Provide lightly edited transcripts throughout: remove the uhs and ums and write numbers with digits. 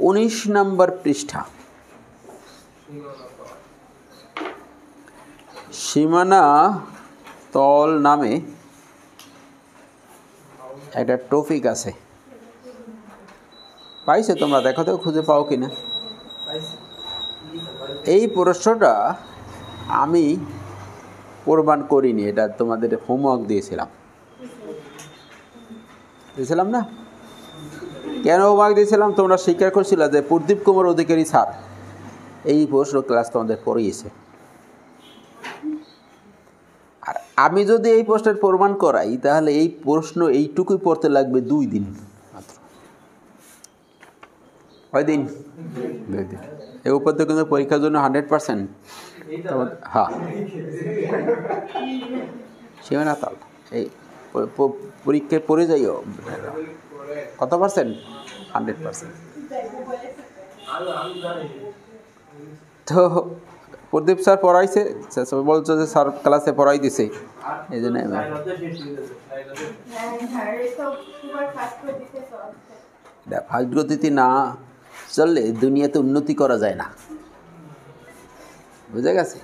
19 নম্বর পৃষ্ঠা। সীমানা তল নামে একটা টপিক আছে, পাইছো তোমরা? দেখো তো খুঁজে পাও কিনা। এই প্রশ্নটা আমি প্রমাণ করিনি, এটা তোমাদের হোমওয়ার্ক দিয়েছিলাম না? কেন হোমওয়ার্ক দিয়েছিলাম? তোমরা স্বীকার করছিল যে প্রদীপ কুমার অধিকারী স্যার এই প্রশ্ন ক্লাস তোমাদের পড়িয়েছে। আর আমি যদি এই প্রশ্নের প্রমাণ করাই তাহলে এই প্রশ্ন এইটুকুই পড়তে লাগবে 2 দিন মাত্র। কয়দিন? 2 দিন। এই উপর থেকে কিন্তু পরীক্ষার জন্য 100%। হ্যাঁ, সীমানা তল এই পরীক্ষায় পড়ে যাইও। কত পার্সেন্ট? 100%। তো প্রদীপ স্যার পড়াইছে, বলছো যে স্যার ক্লাসে পড়াই দিছে, এই জন্য ফার্স্ট গতিতে না চললে দুনিয়াতে উন্নতি করা যায় না, বুঝে গেছে?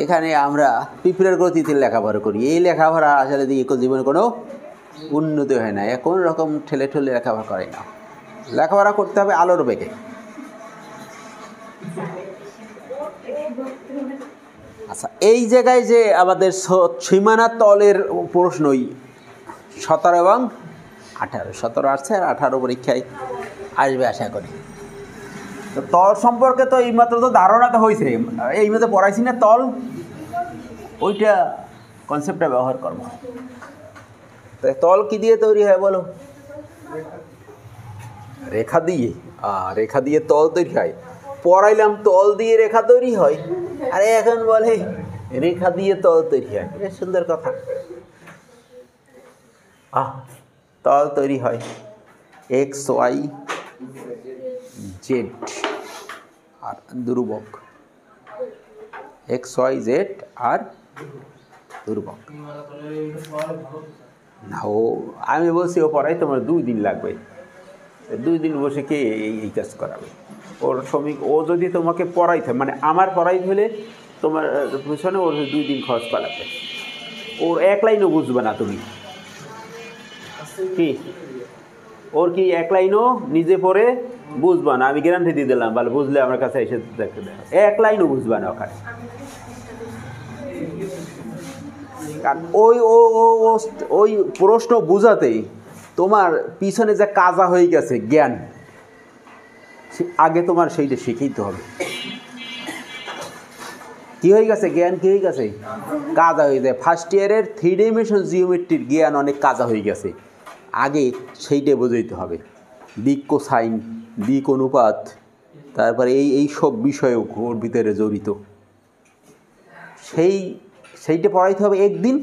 এখানে আমরা পিঁপড়ের গতিতে লেখাপড়া করি, এই লেখাপড়া আসলে দিয়ে জীবনে কোনো উন্নতি হয় না। কোন রকম ঠেলে ঠেলে লেখাপড়া করে না, লেখাপড়া করতে হবে আলোর বেগে। আচ্ছা, এই জায়গায় যে আমাদের সীমানা তলের প্রশ্নই 17 এবং 18, 17 আসছে আর 18 পরীক্ষায় আসবে আশা করি। তো তল সম্পর্কে তো এইমাত্র তো ধারণা তো হয়েছে, এইমাত্র পড়াইছি না তল, ওইটা কনসেপ্টটা ব্যবহার করবো। তল কি দিয়ে তৈরি হয় বলো? রেখা দিয়ে। রেখা দিয়ে তল তৈরি হয়। পড়াইলাম তল দিয়ে রেখা তৈরি হয়, আরে এখন বলে রেখা দিয়ে তল তৈরি হয়। বেশ সুন্দর কথা। তল তৈরি হয় XY Z আর ধ্রুবক। XY Z আর ধ্রুবক না, ও আমি বলছি ও পড়াই তোমার 2 দিন লাগবে। 2 দিন বসে কে এই কাজ করাবে? ওর শ্রমিক ও যদি তোমাকে পড়াইতে, মানে আমার পড়াইতে হলে তোমার পিছনে ওর 2 দিন খরচ করা লাগবে। ওর 1 লাইনও বুঝবে না তুমি কি, ওর কি 1 লাইনও নিজে পড়ে বুঝবা না, আমি গ্যারান্টি দিয়ে দিলাম। বলে বুঝলে আমার কাছে এসে দেখতে দেয়, 1 লাইনও বুঝবা না ওখানে। কারণ ওই প্রশ্ন বুঝাতেই তোমার পিছনে যে কাজা হয়ে গেছে জ্ঞান, আগে তোমার সেইটা শিখেইতে হবে। কি হয়ে গেছে জ্ঞান? কি হয়ে গেছে? কাজা হয়ে যায়। ফার্স্ট ইয়ারের 3 ডাইমেনশন জিওমেট্রির জ্ঞান অনেক কাজা হয়ে গেছে, আগে সেইটা বুঝাইতে হবে। দিক কোসাইন, দিক অনুপাত, তারপরে এই সব বিষয় ওর ভিতরে জড়িত, সেইটা পড়াইতে হবে 1 দিন,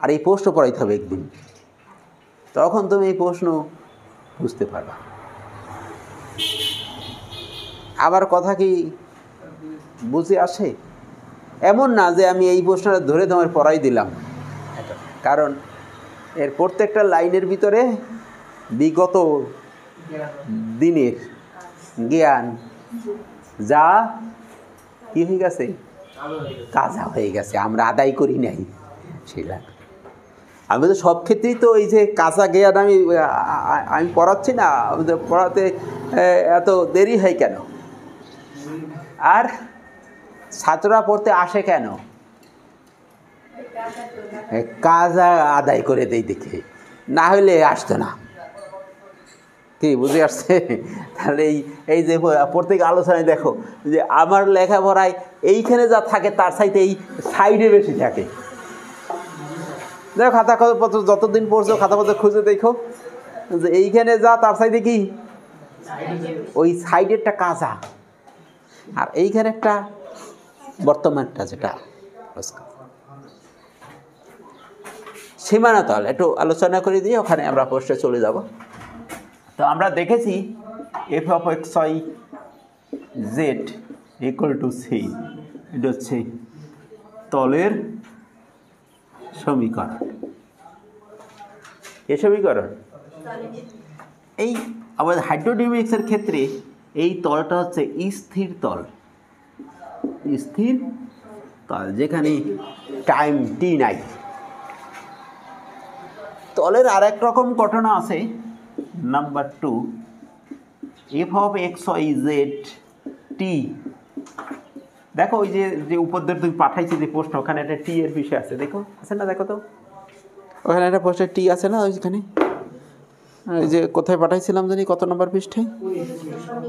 আর এই প্রশ্ন পড়াইতে হবে 1 দিন। তখন তুমি এই প্রশ্ন বুঝতে পারবা। আবার কথা কি বুঝে আসে? এমন না যে আমি এই প্রশ্নটা ধরে তোমার পড়াই দিলাম, কারণ এর প্রত্যেকটা লাইনের ভিতরে বিগত দিনের জ্ঞান যা কি হয়ে গেছে, কাজা হয়ে গেছে, আমরা আদায় করি নাই সেটা। আমি তো সব ক্ষেত্রেই তো এই যে কাঁচা জ্ঞান আমি পড়াচ্ছি না, আমাদের পড়াতে এত দেরি হয় কেন? আর ছাত্ররা পড়তে আসে কেন? কাজা আদায় করে দেই দেখে, না হলে আসতো না। কি বুঝে আসছে? তাহলে এই যে প্রত্যেক আলোচনায় দেখো যে আমার লেখাপড়ায় এইখানে যা থাকে তার চাইতে এই সাইডে বেশি থাকে। দেখো খাতাপত্র যতদিন পড়ছো খাতাপত্র খুঁজে দেখো যে এইখানে যা তার চাইতে কি ওই সাইডেরটা কাঁচা, আর এইখানে একটা বর্তমানটা যেটা। সীমানা তল একটু আলোচনা করে দিয়ে ওখানে আমরা প্রশ্নে চলে যাব। তো আমরা দেখেছি f(x, y, z) = c, এটা হচ্ছে তলের সমীকরণ। এই সমীকরণ এই আবার হাইড্রোডাইনামিক্সের ক্ষেত্রে এই তলটা হচ্ছে স্থির তল, স্থির তল যেখানে টাইম টি নাই। তলের আর এক রকম ঘটনা আছে, number 2, F of X Y Z T. দেখো ওই যে উপর দিয়ে তুমি পাঠাইছি যে প্রশ্ন, ওখানে একটা টি এর বিষয় আছে, দেখো আছে না? দেখো তো ওখানে একটা প্রশ্নের টি আছে না ওইখানে? এই যে কোথায় পাঠাইছিলাম জানি, কত নম্বর পৃষ্ঠায়?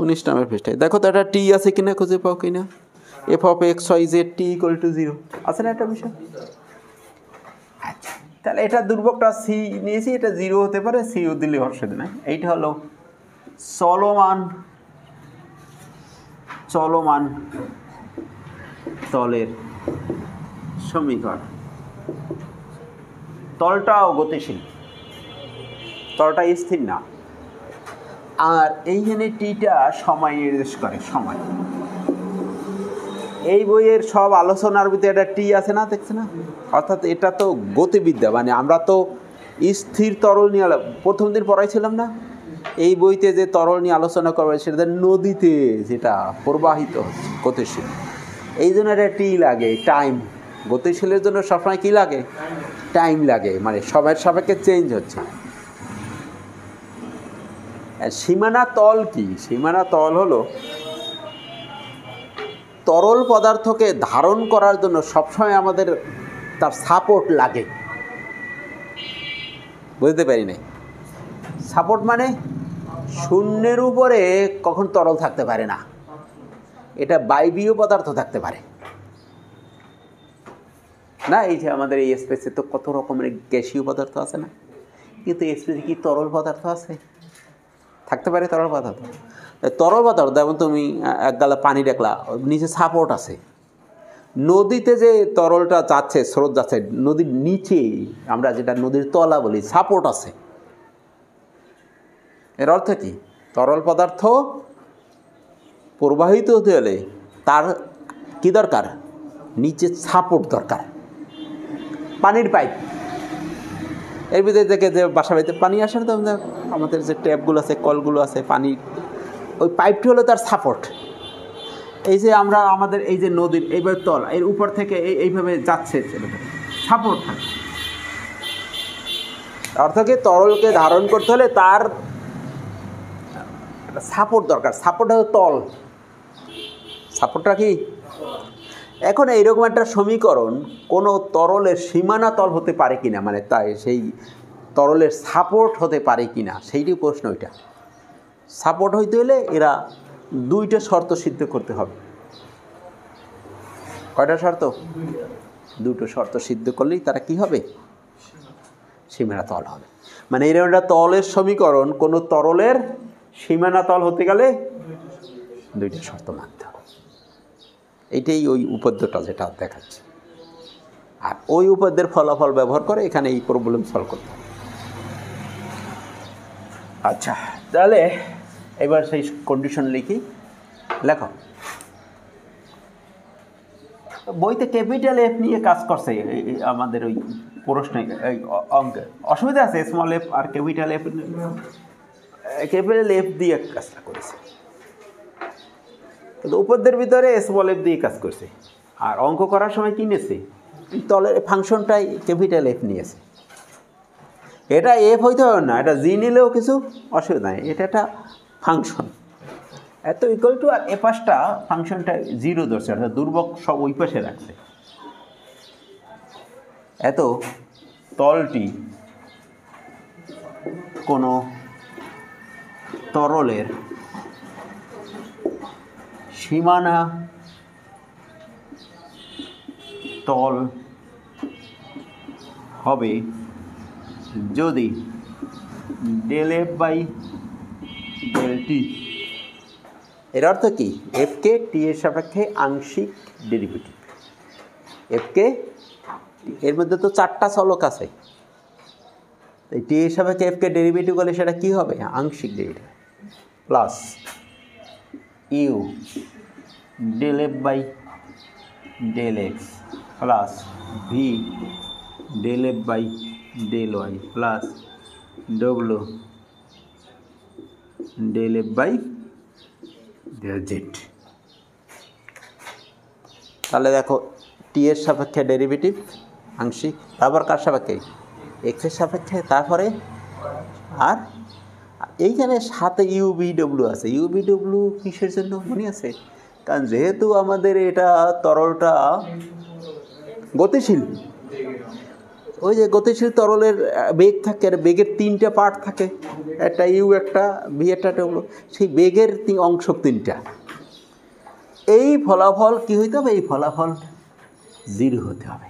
19 নম্বর পৃষ্ঠায়। দেখো তো একটা টি আছে কিনা, খুঁজে পাও কিনা। F of X Y Z T equal to 0 আছে না একটা বিষয়? আচ্ছা, তাহলে এটা দুর্ভোগটা সি নিয়েছি, এটা 0 হতে পারে, সিও দিলে অসুবিধা নাই। এইটা হলো চলমান তলের সমীকরণ। তলটাও গতিশীল, তলটা স্থির না। আর এইখানে টিটা সময় নির্দেশ করে, সময়। এই বইয়ের সব আলোচনার ভিতরে একটা টি আছে না, দেখছে না? অর্থাৎ এটা তো গতিবিদ্যা, মানে আমরা তো স্থির তরল নিয়ে প্রথম দিন পড়াইছিলাম না, এই বইতে যে তরল নিয়ে আলোচনা করবে সেটা নদীতে যেটা প্রবাহিত হচ্ছে, গতিশীল। এই জন্য একটা টি লাগে, টাইম। গতিশীলের জন্য সবসময় কী লাগে? টাইম লাগে, মানে সময়ের সাপেক্ষে চেঞ্জ হচ্ছে। সীমানা তল কি? সীমানা তল হলো তরল পদার্থকে ধারণ করার জন্য সবসময় আমাদের তার সাপোর্ট লাগে। বুঝতে পারি নাই? সাপোর্ট মানে শূন্যের উপরে কখন তরল থাকতে পারে না, এটা বায়বীয় পদার্থ থাকতে পারে না। এই যে আমাদের এই স্পেসে তো কত রকমের গ্যাসীয় পদার্থ আছে না, কিন্তু এই স্পেসে কি তরল পদার্থ আছে? থাকতে পারে তরল পদার্থ। তরল পদার্থ যেমন তুমি এক গালা পানি দেখলা, নিচে সাপোর্ট আছে। নদীতে যে তরলটা যাচ্ছে, স্রোত যাচ্ছে, নদীর নিচে আমরা যেটা নদীর তলা বলি, সাপোর্ট আছে। এর অর্থ কি? তরল পদার্থ প্রবাহিত হতে হলে তার কি দরকার? নিচে সাপোর্ট দরকার। পানির পাইপ, এর ভিতরে থেকে যে বাসা বাড়িতে পানি আসে না, আমাদের যে ট্যাপগুলো আছে, কলগুলো আছে, পানির ওই পাইপটি হলো তার সাপোর্ট। এই যে আমরা আমাদের এই যে নদীর এইভাবে তল, এর উপর থেকে এইভাবে যাচ্ছে, সাপোর্ট থাকে। অর্থ কি? তরলকে ধারণ করতে হলে তার সাপোর্ট দরকার। সাপোর্ট হলো তল, সাপোর্টটা কি? এখন এইরকম একটা সমীকরণ কোনো তরলের সীমানা তল হতে পারে কিনা, মানে তাই সেই তরলের সাপোর্ট হতে পারে কিনা, সেইটি প্রশ্ন। ওইটা সাপোর্ট হইতে হলে এরা 2টা শর্ত সিদ্ধ করতে হবে। কয়টা শর্ত? 2টো শর্ত সিদ্ধ করলেই তারা কি হবে? সীমানা তল হবে। মানে এরকম একটা তলের সমীকরণ কোনো তরলের সীমানা তল হতে গেলে 2টা শর্ত মানতে হবে। এইটাই ওই উপপাদ্যটা যেটা দেখাচ্ছে। আর ওই উপপাদ্যের ফলাফল ব্যবহার করে এখানে এই প্রবলেম সলভ করতে হবে। আচ্ছা, তাহলে এবার সেই কন্ডিশন লিখি। লেখো, বইতে ক্যাপিটাল এফ নিয়ে কাজ করছে আমাদের ওই প্রশ্নে, এই অঙ্কে। অসুবিধা আছে? Small F R capital F দিয়ে কাজটা করেছে, কিন্তু উপপাদ্যের ভিতরে স্মল এফ দিয়ে কাজ করছে। আর অঙ্ক করার সময় কি নিয়েছে? তলের ফাংশনটাই ক্যাপিটাল এফ নিয়েছে। এটা এফ হইতে হবে না, এটা জি নিলেও কিছু অসুবিধা নেই, এটা একটা ফাংশন। এত ইকুয়াল টু, আর এ পাশটা ফাংশনটা 0 ধরছে, অর্থাৎ দুর্বক সব ওই পাশে রাখছে। এত তলটি কোনো তরলের সীমানা তল হবে যদি del F by del T. এর অর্থ কি? এফকে টি এর সাপেক্ষে আংশিক ডেরিভেটিভ। এফকে, এর মধ্যে তো 4টা চলক আছে, এই টি এর সাপেক্ষে এফকে ডেরিভেটিভ করলে সেটা কি হবে? আংশিক derivative. Plus U del F by del X plus V del F by del Y plus W del F by del Z. তাহলে দেখো টি এর সাপেক্ষে ডেরিভেটিভ আংশিক, তারপর কার সাপেক্ষে এক্সের সাপেক্ষে, তারপরে আর এইখানে সাথে ইউবিডব্লিউ আছে। ইউবিডব্লিউ কিসের জন্য মনে আছে? কারণ যেহেতু আমাদের এটা তরলটা গতিশীল, ওই যে গতিশীল তরলের বেগ থাকে, আর বেগের তিনটা পার্ট থাকে, একটা ইউ, একটা ভি, একটা ডব্লিউ। সেই বেগের অংশ তিনটা। এই ফলাফল কি হইতে হবে? এই ফলাফল 0 হতে হবে।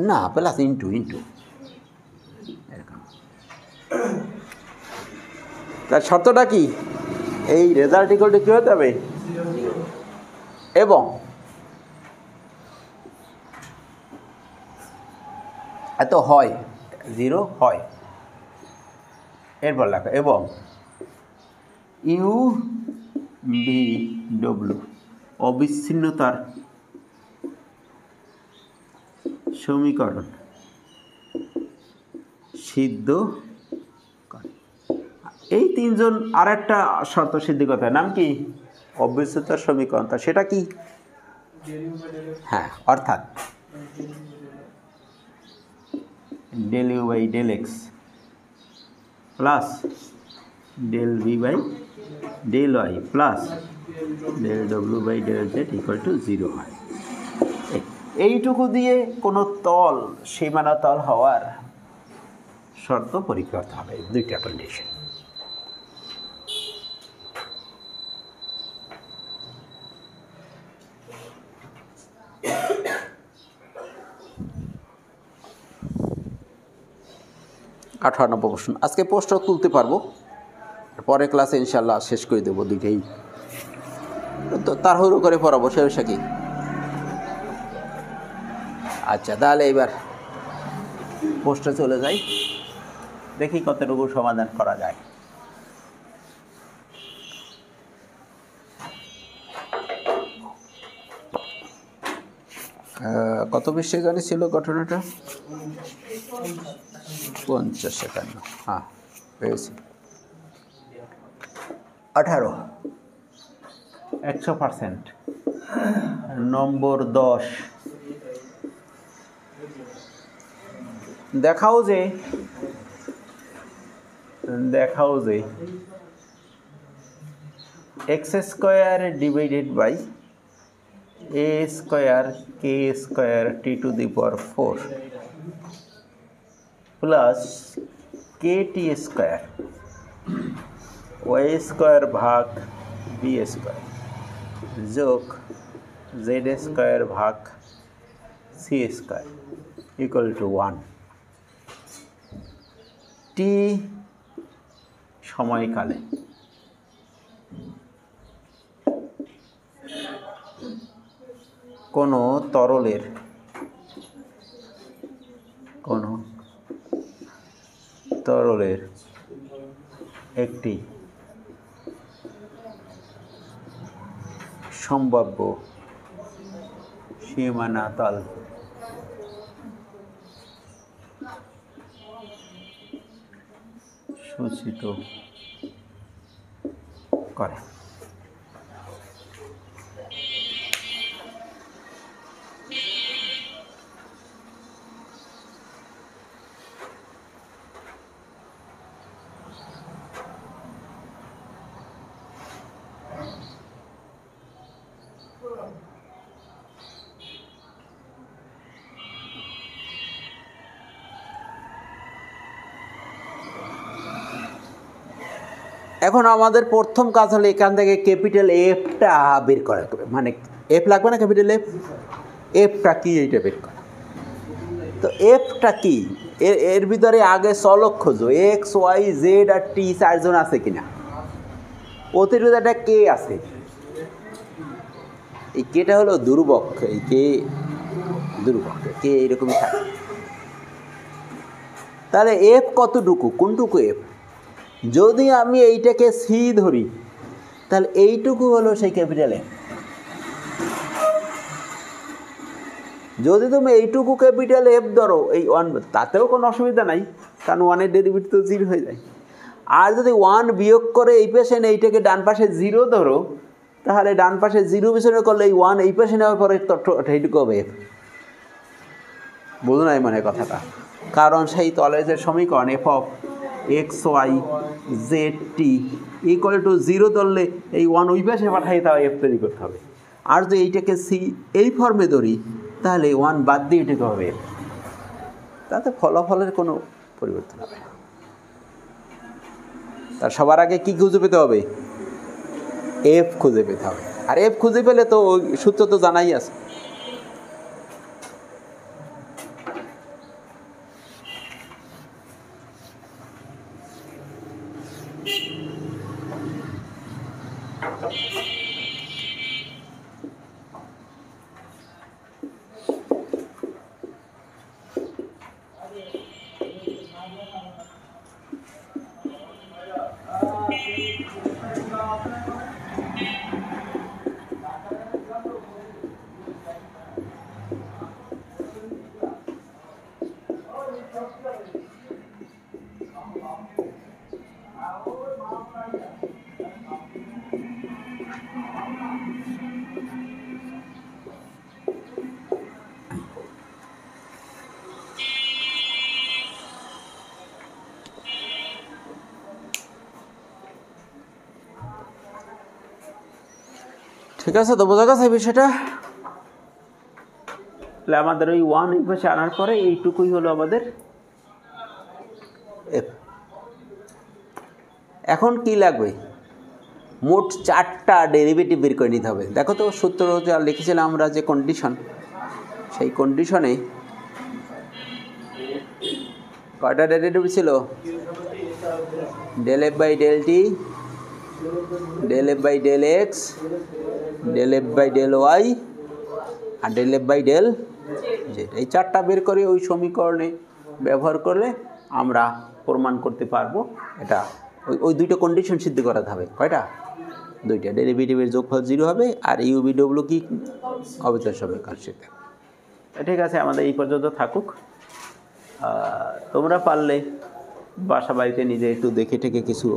না, প্লাস ইন্টু এরকম। তার শর্তটা কি? এই রেজাল্ট ইকুয়াল টু কি হতে হবে? এবং এত হয় 0 হয়, এরপর লেখা এবং ইউ বি ডব্লিউ অবিচ্ছিন্নতার সমীকরণ সিদ্ধ করে। এই তিনজন আর একটা শর্ত সিদ্ধি কথা, নাম কি? অবিচ্ছিন্নতার সমীকরণ। তা সেটা কি? হ্যাঁ, অর্থাৎ del U by del X plus del V by del Y plus del W by del Z equal to 0 হয়। এইটুকু দিয়ে কোনো তল সীমানা তল হওয়ার শর্ত পরীক্ষা করতে হবে, দুইটা কন্ডিশন। আঠারো প্রশ্ন। আজকে প্রশ্ন তুলতে পারবো, পরে ক্লাসে ইনশাল্লাহ শেষ করে দেবো দুইটাই। তো তাড়াহুড়ো করে পড়াবো, সে বিষয় কি? আচ্ছা, তাহলে এবার প্রশ্নে চলে যাই, দেখি কতটুকু সমাধান করা যায়। কত পৃষ্ঠা জানি ছিল ঘটনাটা? 50-52। হ্যাঁ, পেয়েছি। 18 100%। নম্বর 10। দেখাও যে X square divided by A square K square T to the power 4 plus K T square Y square ভাগ বি স্কোয়ার যোগ জেড স্কোয়ার ভাগ C square equal to 1। T সময়কালে কোনো তরলের একটি সম্ভাব্য সীমানা তল সূচিত করে। এখন আমাদের প্রথম কাজ হলো এখান থেকে ক্যাপিটাল এফটা বের করা, মানে এফ লাগবে না, ক্যাপিটাল এফটা কি এইটা বের করা। তো এফটা কি, এর ভিতরে আগে চলক খোঁজো, এক্স ওয়াই জেড আর টি চারজন আছে কিনা। অতিরিক্ত একটা কে আছে, এই কেটা হলো দুর্বক, এই কে দুর্বক, কে এইরকমই থাকে। তাহলে এফ কতটুকু, কোনটুকু এফ? যদি আমি এইটাকে সি ধরি তাহলে এইটুকু হলো সেই ক্যাপিটাল এফ। যদি তুমি এইটুকু ক্যাপিটাল এফ ধরো, এই ওয়ান, তাতেও কোনো অসুবিধা নাই, কারণ ওয়ানের ডেরিভেটিভ তো জিরো হয়ে যায়। আর যদি ওয়ান বিয়োগ করে এই পাশে এইটাকে ডান পাশে জিরো ধরো, তাহলে ডান পাশে জিরো পিছনে করলে এই ওয়ান এই পাশে নেওয়ার পরে এইটুকু হবে এফ। বুঝো নাই মানে কথাটা? কারণ সেই তলের যে সমীকরণ F of X Y Z T equal to zero ধরলে এই ওয়ান ওই পাশে পাঠাই তাও এফ তৈরি করতে হবে। আর যদি এইটাকে সি এই ফর্মে ধরি, তাহলে ওয়ান বাদ দিয়ে এটাকে হবে এফ। তাতে ফলাফলের কোনো পরিবর্তন হবে না। তার সবার আগে কি খুঁজে পেতে হবে? এফ খুঁজে পেতে হবে। আর এফ খুঁজে পেলে তো ওই সূত্র তো জানাই আছে। ঠিক আছে, তো বোঝা গেছে বিষয়টা? তাহলে আমাদের ওই ওয়ান এই পাশে আনার পরে এইটুকুই হলো আমাদের এফ। এখন কি লাগবে? মোট 4টা ডেরিভেটিভ বের করে নিতে হবে। দেখো তো সূত্র যা লিখেছিলাম আমরা, যে কন্ডিশন, সেই কন্ডিশনে কয়টা ডেরিভেটিভ ছিল? Del F by del T, del F by del X, del F by del Y আর del F by del Z. এই 4টা বের করে ওই সমীকরণে ব্যবহার করলে আমরা প্রমাণ করতে পারবো এটা। ওই দুইটা কন্ডিশন সিদ্ধ করাতে হবে। কয়টা? 2টা। ডেরিভেটিভের যোগফল 0 হবে আর ইউবি ডব্লিউ কি অবিচ্ছেদ্য সমীকরণ সিদ্ধ। ঠিক আছে, আমাদের এই পর্যন্ত থাকুক। তোমরা পারলে বাসা বাড়িতে নিজে একটু দেখে টেকে কিছু